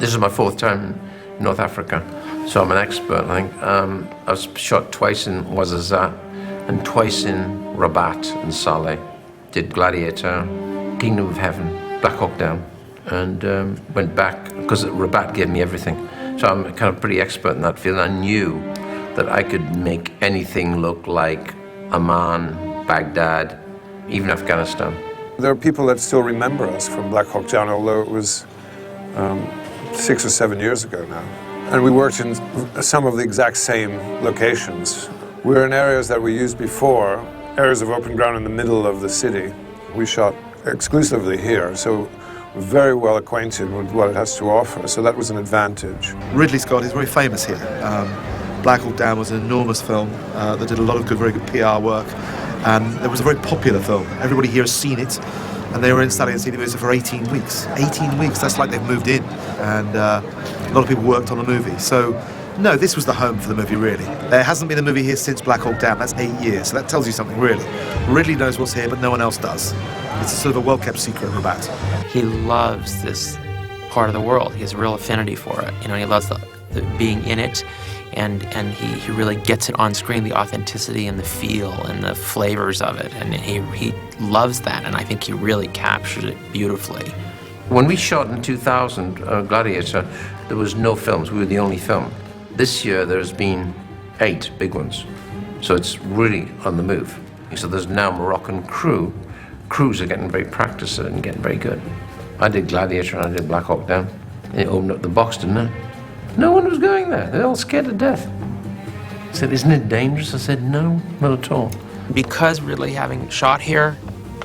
This is my 4th time in North Africa, so I'm an expert, I think. I was shot twice in Ouarzazate and twice in Rabat and Saleh. Did Gladiator, Kingdom of Heaven, Black Hawk Down, and went back, because Rabat gave me everything. So I'm kind of pretty expert in that field. I knew that I could make anything look like Amman, Baghdad, even Afghanistan. There are people that still remember us from Black Hawk Down, although it was 6 or 7 years ago now. And we worked in some of the exact same locations. We were in areas that we used before, areas of open ground in the middle of the city. We shot exclusively here, so we're very well acquainted with what it has to offer, so that was an advantage. Ridley Scott is very famous here. Black Hawk Down was an enormous film that did a lot of good, very good PR work. It was a very popular film. Everybody here has seen it, and they were installing a CD for 18 weeks. 18 weeks, that's like they've moved in, and a lot of people worked on the movie. So, no, this was the home for the movie, really. There hasn't been a movie here since Black Hawk Down. That's 8 years, so that tells you something, really. Ridley knows what's here, but no one else does. It's a sort of a well-kept secret, Rabat. He loves this part of the world. He has a real affinity for it. You know, he loves the being in it, and he really gets it on screen, the authenticity and the feel and the flavors of it, and he loves that, and I think he really captured it beautifully. When we shot in 2000, Gladiator, there was no films. We were the only film. This year there's been 8 big ones, so it's really on the move. So there's now Moroccan crews are getting very practiced at it and getting very good. I did Gladiator and I did Black Hawk Down. It opened up the box, didn't it? No one was going there. They're all scared to death. I said, isn't it dangerous? I said, no, not at all. Because Ridley having shot here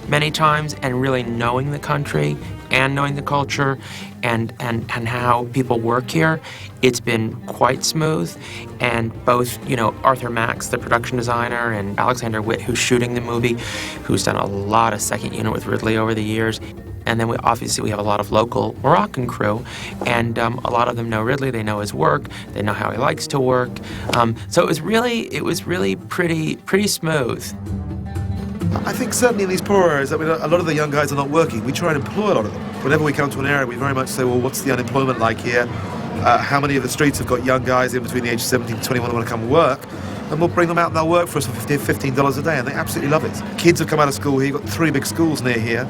many times and really knowing the country and knowing the culture and how people work here, it's been quite smooth. And both, you know, Arthur Max, the production designer, and Alexander Witt, who's shooting the movie, who's done a lot of second unit with Ridley over the years. And then we have a lot of local Moroccan crew, and a lot of them know Ridley. They know his work. They know how he likes to work. So it was really pretty smooth. I think certainly in these poor areas, I mean, a lot of the young guys are not working. We try and employ a lot of them. Whenever we come to an area, we very much say, well, what's the unemployment like here? How many of the streets have got young guys in between the age of 17 and 21 who want to come and work? And we'll bring them out and they'll work for us for $15 a day, and they absolutely love it. Kids have come out of school here. You've got 3 big schools near here.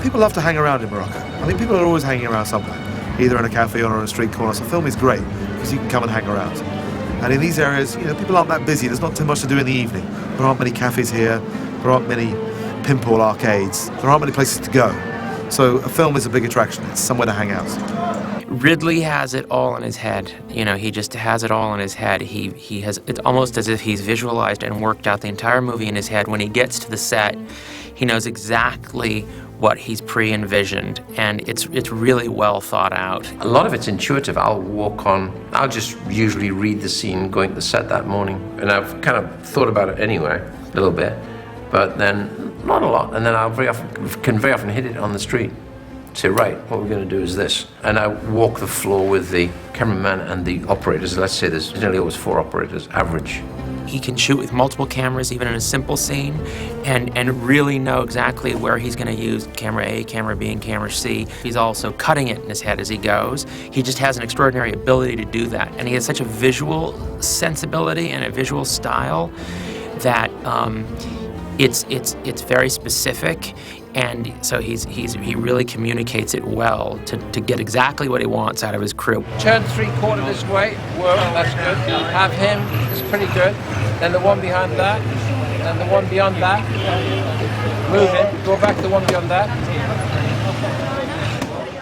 People love to hang around in Morocco. I think people are always hanging around somewhere, either in a cafe or on a street corner. So film is great because you can come and hang around. And in these areas, you know, people aren't that busy. There's not too much to do in the evening. There aren't many cafes here. There aren't many pinball arcades. There aren't many places to go. So a film is a big attraction. It's somewhere to hang out. Ridley has it all in his head. You know, he just has it all in his head. He has, it's almost as if he's visualized and worked out the entire movie in his head. When he gets to the set, he knows exactly what he's pre-envisioned, and it's really well thought out. A lot of it's intuitive. I'll just usually read the scene going to the set that morning, and I've kind of thought about it anyway, a little bit, but then not a lot, and then I'll very often hit it on the street. Say, right, what we're going to do is this. And I walk the floor with the cameraman and the operators. Let's say there's nearly always 4 operators, average. He can shoot with multiple cameras, even in a simple scene, and really know exactly where he's going to use camera A, camera B, and camera C. He's also cutting it in his head as he goes. He just has an extraordinary ability to do that. And he has such a visual sensibility and a visual style that it's very specific. And so he really communicates it well to get exactly what he wants out of his crew. Turn 3/4 this way. Whoa, that's good. Have him. It's pretty good. Then the one behind that. Then the one beyond that. Move it. Go back to the one beyond that.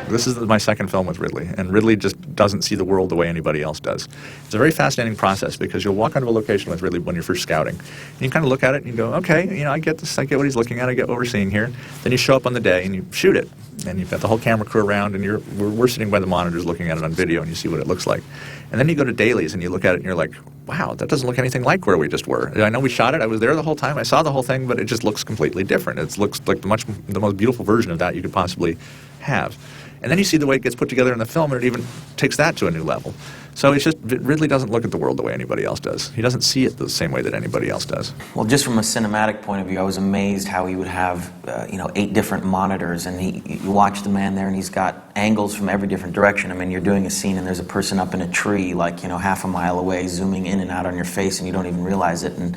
This is my 2nd film with Ridley, and Ridley just doesn't see the world the way anybody else does. It's a very fascinating process because you'll walk onto a location with Ridley when you're first scouting, and you kind of look at it and you go, okay, you know, I get this, I get what he's looking at, I get what we're seeing here. Then you show up on the day and you shoot it, and you've got the whole camera crew around, and we're sitting by the monitors looking at it on video, and you see what it looks like. And then you go to dailies and you look at it and you're like, wow, that doesn't look anything like where we just were. I know we shot it, I was there the whole time, I saw the whole thing, but it just looks completely different. It looks like the most beautiful version of that you could possibly have. And then you see the way it gets put together in the film, and it even takes that to a new level. So it's just Ridley doesn't look at the world the way anybody else does. He doesn't see it the same way that anybody else does. Well, just from a cinematic point of view, I was amazed how he would have, 8 different monitors, and you watch the man there, and he's got angles from every different direction. I mean, you're doing a scene, and there's a person up in a tree, like, half a mile away, zooming in and out on your face, and you don't even realize it. And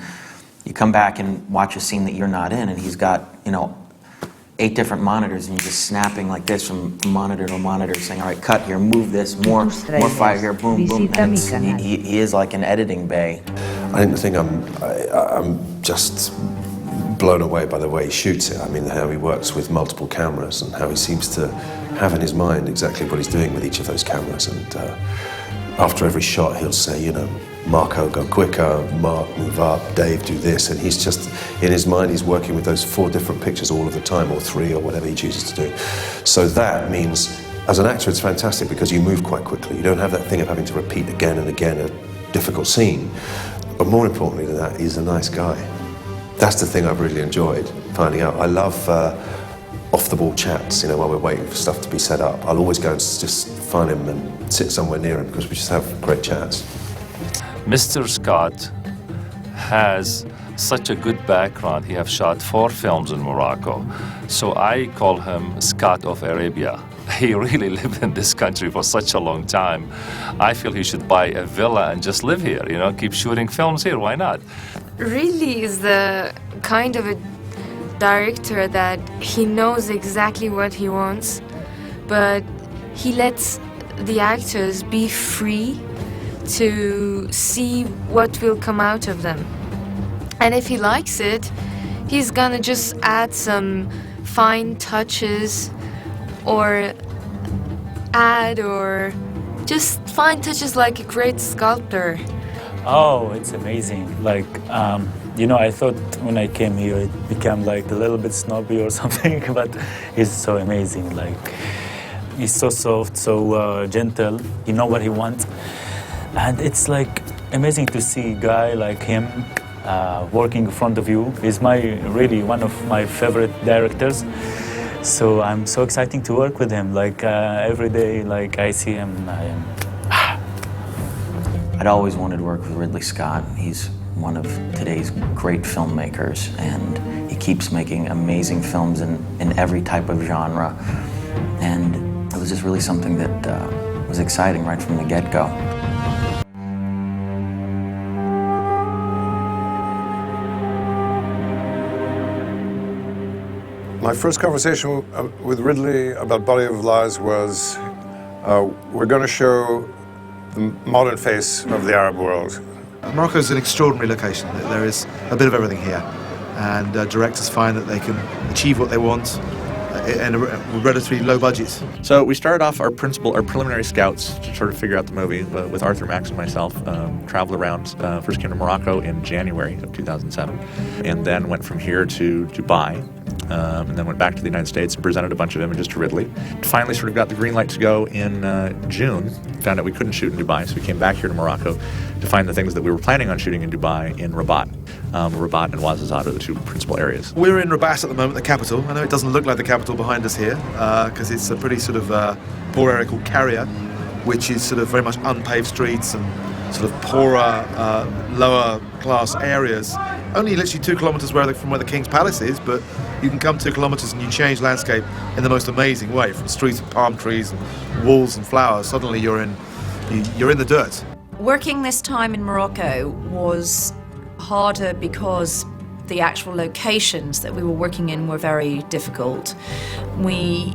you come back and watch a scene that you're not in, and he's got, 8 different monitors, and you're just snapping like this from monitor to monitor, saying, all right, cut here, move this, more fire here, boom, boom. And he is like an editing bay. I think I'm just blown away by the way he shoots it. I mean, how he works with multiple cameras and how he seems to have in his mind exactly what he's doing with each of those cameras. And after every shot, he'll say, Marco, go quicker, Mark, move up, Dave, do this. And he's just, in his mind, he's working with those 4 different pictures all of the time, or 3, or whatever he chooses to do. So that means, as an actor, it's fantastic because you move quite quickly. You don't have that thing of having to repeat again and again a difficult scene. But more importantly than that, he's a nice guy. That's the thing I've really enjoyed finding out. I love off-the-ball chats, while we're waiting for stuff to be set up. I'll always go and just find him and sit somewhere near him because we just have great chats. Mr. Scott has such a good background. He has shot 4 films in Morocco. So I call him Scott of Arabia. He really lived in this country for such a long time. I feel he should buy a villa and just live here, keep shooting films here. Why not? Really is the kind of a director that he knows exactly what he wants, but he lets the actors be free to see what will come out of them. And if he likes it, he's gonna just add some fine touches or just fine touches like a great sculptor. Oh, it's amazing. I thought when I came here it became like a little bit snobby or something, but he's so amazing. He's so soft, so gentle. You know what he wants. And it's amazing to see a guy like him working in front of you. He's really one of my favorite directors. So I'm so excited to work with him. Every day, I see him, I am. I'd always wanted to work with Ridley Scott. He's one of today's great filmmakers, and he keeps making amazing films in every type of genre. And it was just really something that was exciting right from the get-go. My first conversation with Ridley about Body of Lies was, we're going to show the modern face of the Arab world. Morocco is an extraordinary location. There is a bit of everything here, and directors find that they can achieve what they want in a relatively low budget. So we started off our preliminary scouts to sort of figure out the movie with Arthur, Max, and myself. Traveled around, first came to Morocco in January of 2007, and then went from here to Dubai. And then went back to the United States and presented a bunch of images to Ridley. Finally sort of got the green light to go in June. Found out we couldn't shoot in Dubai, so we came back here to Morocco to find the things that we were planning on shooting in Dubai in Rabat. Rabat and Ouarzazate are the 2 principal areas. We're in Rabat at the moment, the capital. I know it doesn't look like the capital behind us here, because it's a pretty sort of poor area called Carrier, which is sort of very much unpaved streets and sort of poorer, lower class areas. Only literally 2 kilometres from where the King's Palace is, but you can come 2 kilometres and you change landscape in the most amazing way, from streets of palm trees and walls and flowers. Suddenly you're in the dirt. Working this time in Morocco was harder because the actual locations that we were working in were very difficult. We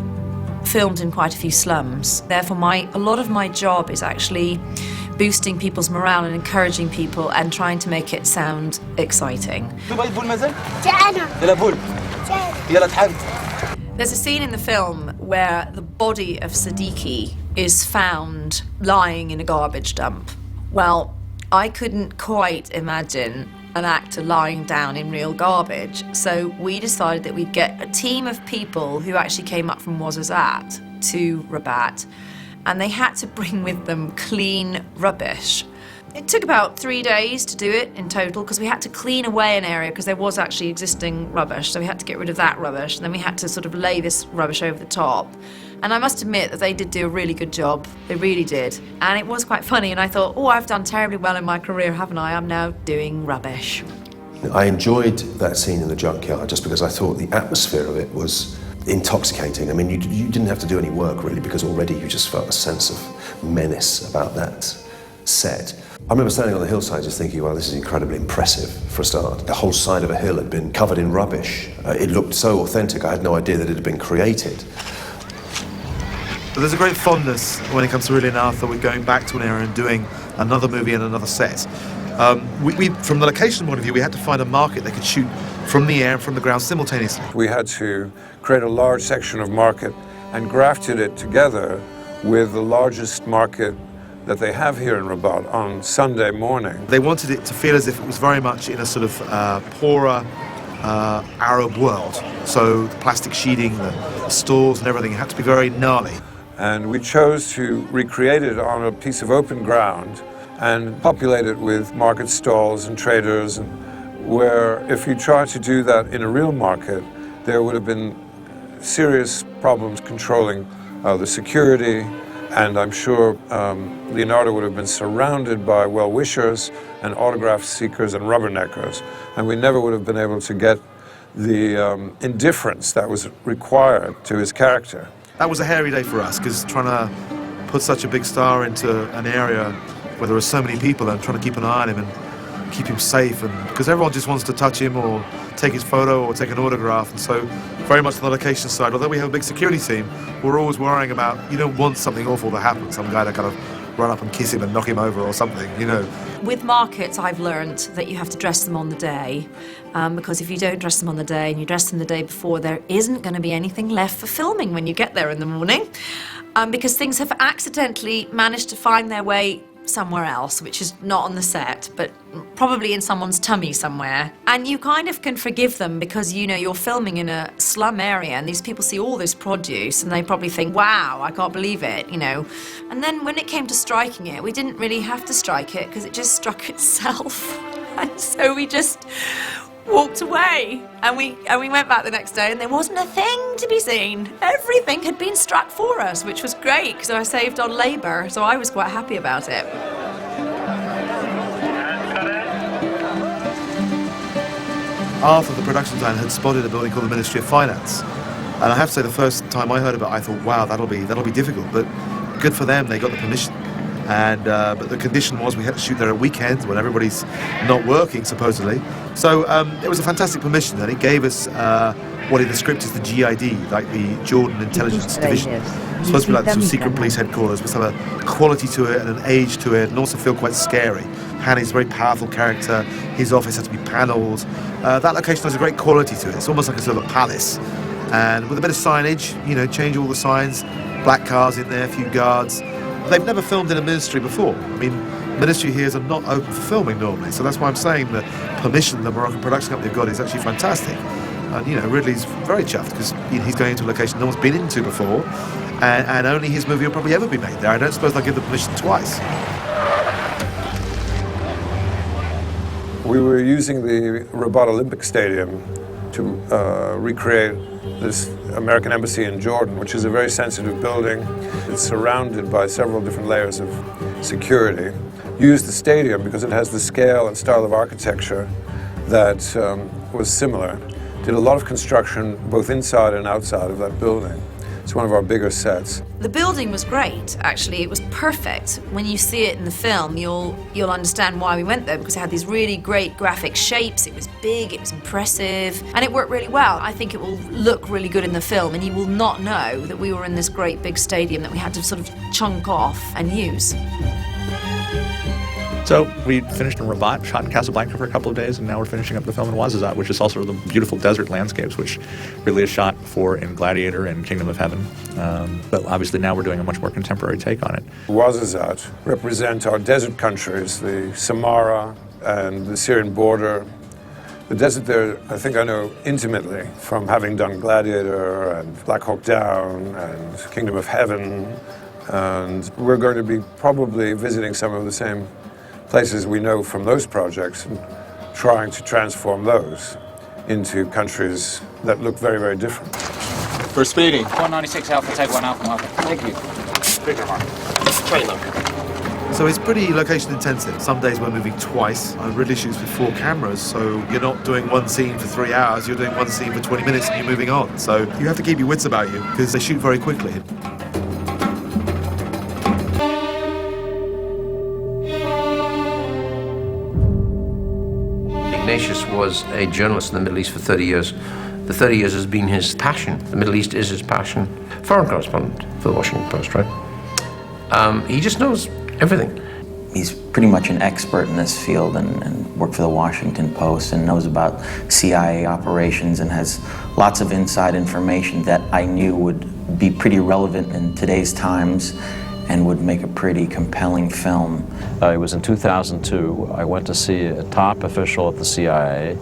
filmed in quite a few slums. Therefore, a lot of my job is actually boosting people's morale and encouraging people and trying to make it sound exciting. There's a scene in the film where the body of Siddiqui is found lying in a garbage dump. Well, I couldn't quite imagine an actor lying down in real garbage, so we decided that we'd get a team of people who actually came up from Ouarzazate to Rabat, and they had to bring with them clean rubbish. It took about 3 days to do it in total, because we had to clean away an area because there was actually existing rubbish, so we had to get rid of that rubbish, and then we had to sort of lay this rubbish over the top. And I must admit that they did do a really good job. They really did. And it was quite funny, and I thought, oh, I've done terribly well in my career, haven't I? I'm now doing rubbish. I enjoyed that scene in the junkyard just because I thought the atmosphere of it was intoxicating. I mean, you didn't have to do any work, really, because already you just felt a sense of menace about that set. I remember standing on the hillside just thinking, well, this is incredibly impressive for a start. The whole side of a hill had been covered in rubbish. It looked so authentic, I had no idea that it had been created. But there's a great fondness when it comes to Ridley and Arthur with going back to an era and doing another movie and another set. We, from the location point of view, we had to find a market that could shoot from the air and from the ground simultaneously. We had to create a large section of market and grafted it together with the largest market that they have here in Rabat on Sunday morning. They wanted it to feel as if it was very much in a sort of poorer Arab world. So the plastic sheeting, the stalls and everything, it had to be very gnarly. And we chose to recreate it on a piece of open ground and populate it with market stalls and traders, where if you tried to do that in a real market, there would have been serious problems controlling the security, and I'm sure Leonardo would have been surrounded by well-wishers and autograph seekers and rubberneckers, and we never would have been able to get the indifference that was required to his character. That was a hairy day for us, because trying to put such a big star into an area where there are so many people and trying to keep an eye on him and keep him safe, and because everyone just wants to touch him or take his photo or take an autograph, and so very much on the location side, although we have a big security team, we're always worrying about, you don't want something awful to happen, some guy to kind of run up and kiss him and knock him over or something, you know. With markets, I've learned that you have to dress them on the day, because if you don't dress them on the day and you dress them the day before, there isn't going to be anything left for filming when you get there in the morning, because things have accidentally managed to find their way somewhere else, which is not on the set, but probably in someone's tummy somewhere. And you kind of can forgive them because, you know, you're filming in a slum area and these people see all this produce and they probably think, wow, I can't believe it, you know. And then when it came to striking it, we didn't really have to strike it because it just struck itself. And so we just walked away, and we went back the next day and there wasn't a thing to be seen. Everything had been struck for us, which was great because I saved on labour, so I was quite happy about it. Arthur, the production designer, had spotted a building called the Ministry of Finance, and I have to say the first time I heard about it, I thought, wow, that'll be difficult, but good for them, they got the permission. And but the condition was we had to shoot there at weekends when everybody's not working, supposedly. So it was a fantastic permission, and it gave us what in the script is the GID, like the Jordan Intelligence Division. It's supposed to be like the sort of secret police headquarters, but have a quality to it and an age to it, and also feel quite scary. Hanny's a very powerful character. His office has to be panelled. That location has a great quality to it. It's almost like a sort of a palace. And with a bit of signage, you know, change all the signs, black cars in there, a few guards. They've never filmed in a ministry before. I mean, ministry here are not open for filming normally, so that's why I'm saying the permission the Moroccan production company have got is actually fantastic. And, you know, Ridley's very chuffed because he's going into a location no one's been into before, and only his movie will probably ever be made there. I don't suppose they'll give the permission twice. We were using the Rabat Olympic Stadium to recreate this American embassy in Jordan, which is a very sensitive building. It's surrounded by several different layers of security. Used the stadium because it has the scale and style of architecture that was similar. Did a lot of construction both inside and outside of that building. It's one of our bigger sets. The building was great, actually. It was perfect. When you see it in the film, you'll understand why we went there, because it had these really great graphic shapes. It was big, it was impressive, and it worked really well. I think it will look really good in the film, and you will not know that we were in this great big stadium that we had to sort of chunk off and use. So we finished in Rabat, shot in Casablanca for a couple of days, and now we're finishing up the film in Ouarzazate, which is also the beautiful desert landscapes, which really is shot before in Gladiator and Kingdom of Heaven. But obviously now we're doing a much more contemporary take on it. Ouarzazate represent our desert countries, the Samara and the Syrian border. The desert there, I think I know intimately from having done Gladiator and Black Hawk Down and Kingdom of Heaven. And we're going to be probably visiting some of the same places we know from those projects and trying to transform those into countries that look very, very different. For speeding. 196 Alpha, take 1 Alpha, Mark. Thank you. Bigger mark. So it's pretty location intensive. Some days we're moving twice, and Ridley shoots with 4 cameras, so you're not doing one scene for 3 hours, you're doing one scene for 20 minutes and you're moving on. So you have to keep your wits about you, because they shoot very quickly. Ignatius was a journalist in the Middle East for 30 years. The 30 years has been his passion. The Middle East is his passion. Foreign correspondent for the Washington Post, right? He just knows everything. He's pretty much an expert in this field and worked for the Washington Post and knows about CIA operations and has lots of inside information that I knew would be pretty relevant in today's times and would make a pretty compelling film. It was in 2002. I went to see a top official at the CIA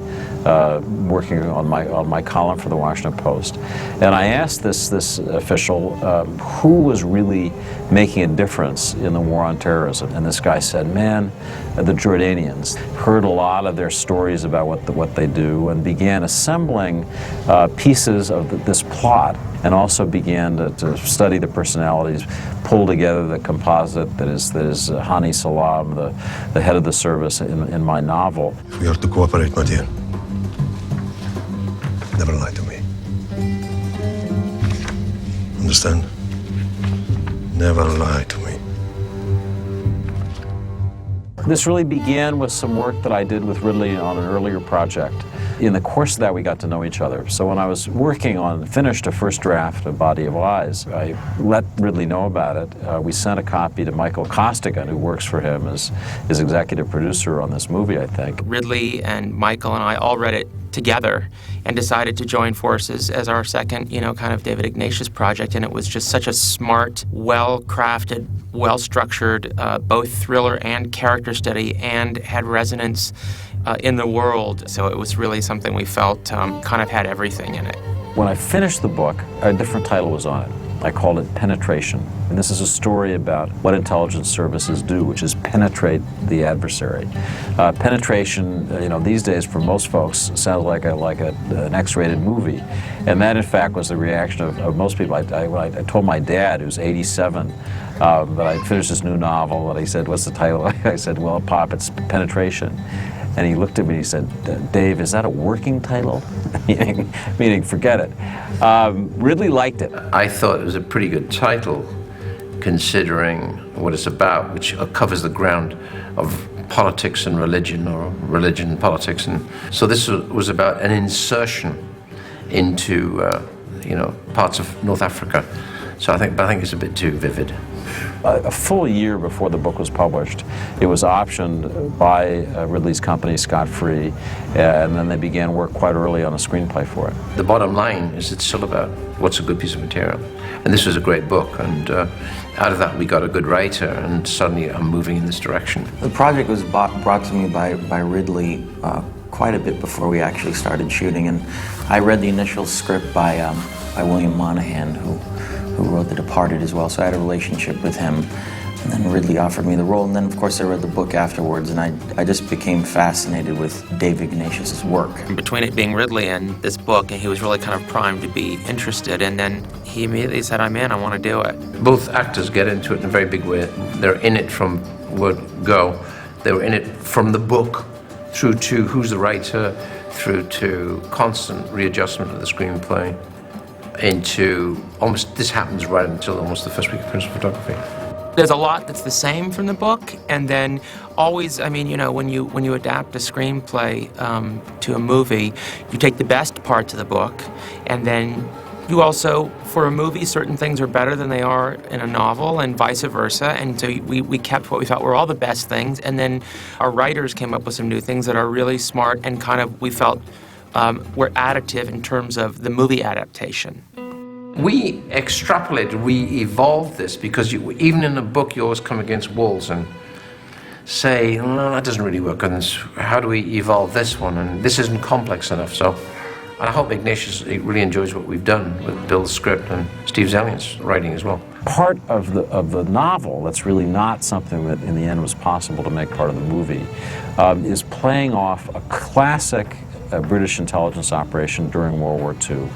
working on my column for the Washington Post. And I asked this official who was really making a difference in the war on terrorism. And this guy said, man, the Jordanians. Heard a lot of their stories about what they do and began assembling pieces of this plot, and also began to study the personalities, pull together the composite that is Hani Salam, the head of the service in my novel. We are to cooperate, my dear. Never lie to me. Understand? Never lie to me. This really began with some work that I did with Ridley on an earlier project. In the course of that, we got to know each other. So when I was finished a first draft of Body of Lies, I let Ridley know about it. We sent a copy to Michael Costigan, who works for him as his executive producer on this movie, I think. Ridley and Michael and I all read it together and decided to join forces as our second, kind of David Ignatius project. And it was just such a smart, well-crafted, well-structured, both thriller and character study, and had resonance in the world. So it was really something we felt kind of had everything in it. When I finished the book, a different title was on it. I called it Penetration. And this is a story about what intelligence services do, which is penetrate the adversary. Penetration, these days for most folks sounds like an X-rated movie. And that, in fact, was the reaction of most people. I told my dad, who's 87, that I finished this new novel, and he said, what's the title? I said, well, Pop, it's Penetration. And he looked at me and he said, Dave, is that a working title? meaning, forget it. Ridley liked it. I thought it was a pretty good title, considering what it's about, which covers the ground of politics and religion, or religion and politics. And so this was about an insertion into, parts of North Africa. So I think it's a bit too vivid. A full year before the book was published, it was optioned by Ridley's company, Scott Free, and then they began work quite early on a screenplay for it. The bottom line is it's still about what's a good piece of material. And this was a great book, and out of that we got a good writer, and suddenly I'm moving in this direction. The project was brought to me by Ridley quite a bit before we actually started shooting, and I read the initial script by William Monahan, who wrote The Departed as well, so I had a relationship with him. And then Ridley offered me the role, and then of course I read the book afterwards, and I just became fascinated with Dave Ignatius's work. Between it being Ridley and this book, and he was really kind of primed to be interested, and then he immediately said, I'm in, I want to do it. Both actors get into it in a very big way. They're in it from word go. They were in it from the book through to who's the writer, through to constant readjustment of the screenplay, into this happens right until almost the first week of principal photography. There's a lot that's the same from the book, and then always, when you adapt a screenplay to a movie, you take the best parts of the book, and then you also, for a movie, certain things are better than they are in a novel, and vice versa, and so we kept what we thought were all the best things, and then our writers came up with some new things that are really smart and kind of, we felt, were additive in terms of the movie adaptation. We extrapolated, we evolved this, because even in a book you always come against walls and say, no, that doesn't really work, and how do we evolve this one, and this isn't complex enough. So, and I hope Ignatius really enjoys what we've done with Bill's script and Steve Zellion's writing as well. Part of the novel that's really not something that in the end was possible to make part of the movie is playing off a classic a British intelligence operation during World War II.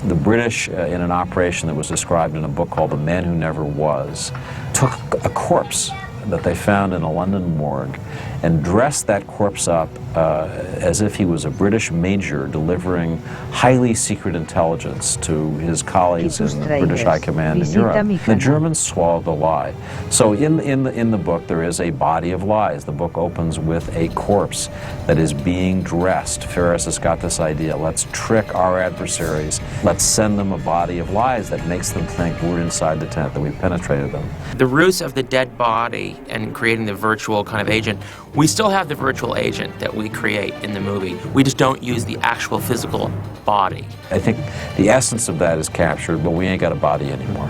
The British, in an operation that was described in a book called The Man Who Never Was, took a corpse that they found in a London morgue and dressed that corpse up as if he was a British major delivering highly secret intelligence to his colleagues in the British High Command in Europe. The Germans swallowed the lie. So in the book there is a body of lies. The book opens with a corpse that is being dressed. Ferris has got this idea, let's trick our adversaries, let's send them a body of lies that makes them think we're inside the tent, that we've penetrated them. The ruse of the dead body and creating the virtual kind of agent, we still have the virtual agent that we create in the movie. We just don't use the actual physical body. I think the essence of that is captured, but we ain't got a body anymore.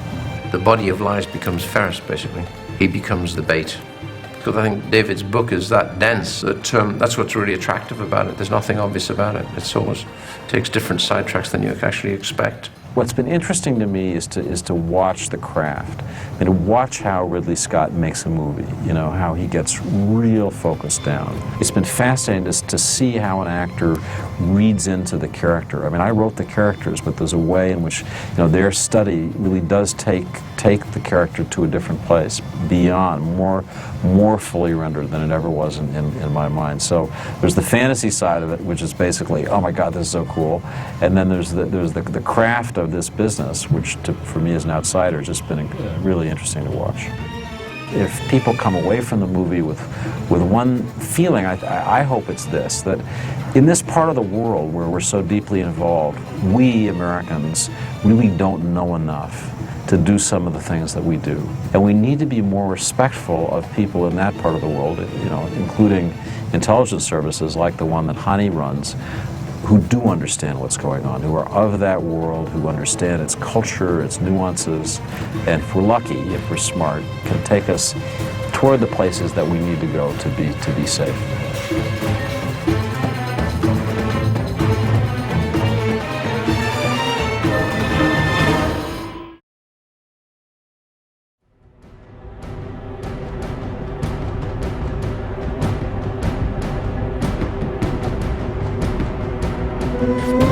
The body of lies becomes Ferris, basically. He becomes the bait. Because I think David's book is that dense that that's what's really attractive about it. There's nothing obvious about it. It always takes different sidetracks than you actually expect. What's been interesting to me is to watch the craft and to watch how Ridley Scott makes a movie, you know, how he gets real focused down. It's been fascinating to see how an actor reads into the character. I mean, I wrote the characters, but there's a way in which, you know, their study really does take the character to a different place, beyond, more fully rendered than it ever was in my mind. So there's the fantasy side of it, which is basically, oh my God, this is so cool. And then there's the craft of this business, which for me as an outsider has just been really interesting to watch. If people come away from the movie with one feeling, I hope it's this, that in this part of the world where we're so deeply involved, we Americans really don't know enough to do some of the things that we do. And we need to be more respectful of people in that part of the world, you know, including intelligence services like the one that Hani runs, who do understand what's going on, who are of that world, who understand its culture, its nuances, and if we're lucky, if we're smart, can take us toward the places that we need to go to be safe. Thank you.